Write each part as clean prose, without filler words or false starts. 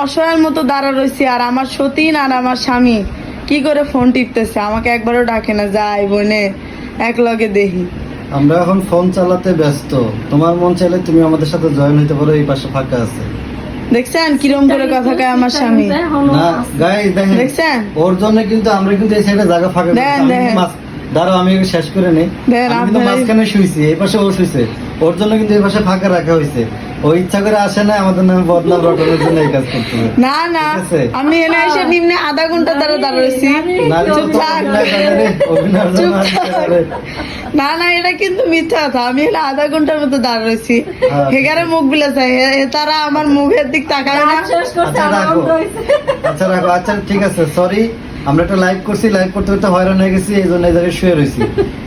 অসহায়ের মতো দাঁড়া রয়েছি, আর আমার সতীন আর আমার স্বামী কি করে ফোন টিপতেছে, আমাকে একবারও ডাকে না, যাই বোনে এক লগে দেখি। আমরা এখন ফোন চালাতে ব্যস্ত, তোমার মন চাইলে তুমি আমাদের সাথে জয়েন হইতে পারো, এই পাশে ফাঁকা আছে। দেখছেন কিরম করে কথা কয় আমার স্বামী, না গাইস দেখেন, দেখছেন ওর জন্য কিন্তু আমরা কিন্তু এই সাইডে জায়গা ফাঁকা করছি। দেন, আমি দেন। কিন্তু দাঁড়াও আমি এগুলো শেষ করে নেই। দেন, আমি কিন্তু আপনার- মাঝখানে শুইছি, এই পাশে ও শুইছে, ওর জন্য কিন্তু এই পাশে ফাঁকা রাখা হয়েছে। ও ইচ্ছা করে আসে না আমাদের নামে বদনাম রটানোর জন্য এই কাজ করতে হবে। না না, ঠিক আছে? আমি এনে এসে নিম্নে আধা ঘন্টা ধরে দাঁড়িয়েছি। নারী তো চুপ থাক। অভিনয় করে রে, অভিনয়ের জন্য চুপ আসতে থাক। পারে। না না, এটা কিন্তু মিথ্যা কথা, আমি এনে আধা ঘন্টার মতো দাঁড়িয়েছি। হ্যাঁ। হেগারে মুখ বিলা চাই, তারা আমার মুখের দিক তাকায় না। আচ্ছা রাখো, আচ্ছা রাখো, আচ্ছা ঠিক আছে, সরি। আমরা একটা লাইভ করছি, লাইভ করতে করতে হয়রান হয়ে গেছি, এই জন্য এই জায়গায় শুয়ে রয়েছি।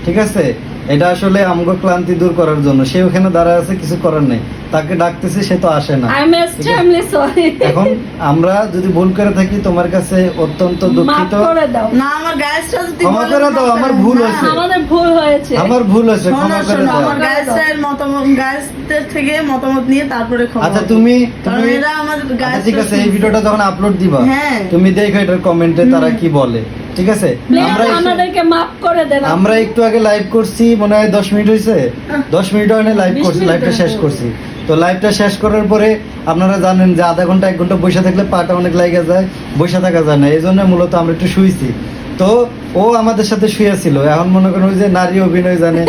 ঠিক আছে, এটা আসলে আমগো ক্লান্তি দূর করার জন্য। সে ওখানে দাঁড়ায় আছে, কিছু করার নেই, তাকে ডাকতেছি, সে তো আসে না। এখন আমরা যদি ভুল করে থাকি তোমার কাছে অত্যন্ত দুঃখিত। না, আমার গায়েসটা যদি ক্ষমা বলে করে দাও, না, আমার ভুল হয়েছে, আমাদের ভুল হয়েছে। আমার ভুল হয়েছে, শোনো, ক্ষমা করে শোনো, দাও। আমার গায়েসের মতামত, গায়েসদের থেকে মতামত নিয়ে তারপরে ক্ষমা আচ্ছা করবো। তুমি কারণ তুমি এরা আমার আচ্ছা, গায়েসটা ঠিক আছে, এই শুনছে। ভিডিওটা যখন আপলোড দিবা হ্যাঁ। তুমি দেখো এটার কমেন্টে তারা কি বলে। ঠিক আছে, আমরা আমাদেরকে মাফ করে দেন। আমরা একটু আগে লাইভ করছি, মনে হয় 10 মিনিট হয়েছে, 10 মিনিট হয় লাইভ 20 করছি, মিনিট লাইভটা শেষ হয়েছে। করছি। তো লাইভটা শেষ করার পরে আপনারা জানেন যে আধা ঘন্টা 1 ঘন্টা বসে থাকলে পাটা অনেক লাগে যায়, বসে থাকা যায় না, এই জন্য মূলত আমরা একটু শুয়েছি। তো ও আমাদের সাথে শুয়েছিল, এখন মনে করেন ওই যে নারী অভিনয় জানে,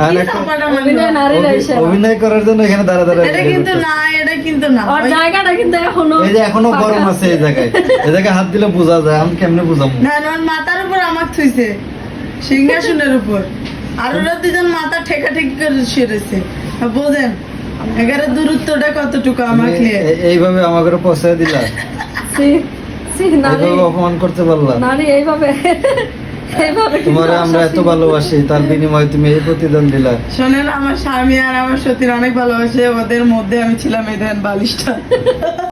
এখন কি একটা চাপাটা মারলো? অভিনয় নারীরা এসে অভিনয় করার জন্য এখানে দাঁড়া দাঁড়া এটা কিন্তু না, এটা কিন্তু না। ওর জায়গাটা কিন্তু এখনো এই যে এখনো গরম আছে এই জায়গায়, এই জায়গায় হাত দিলে বোঝা যায়, আমি কেমনে বুঝাবো? না, ওর মাথার উপর আমার থুইছে, সিংহাসনের উপর, আর ওরা দুজন মাথা ঠেকা ঠেকি করে শুয়ে রয়েছে। বোঝেন এগারে দূরত্বটা কতটুকু আমাকে তুমি এইভাবে আমাকে পৌঁছে দিলা, নারী এইভাবে অপমান করতে পারলা। নারী এইভাবে এইভাবে কিন্তু তোমারে আমরা এত ভালোবাসি, তার বিনিময়ে তুমি এই প্রতিদান দিলা। শোনেন, আমার স্বামী আর আমার সতীর অনেক ভালোবাসে, ওদের মধ্যে আমি ছিলাম এই দেন বালিশটা।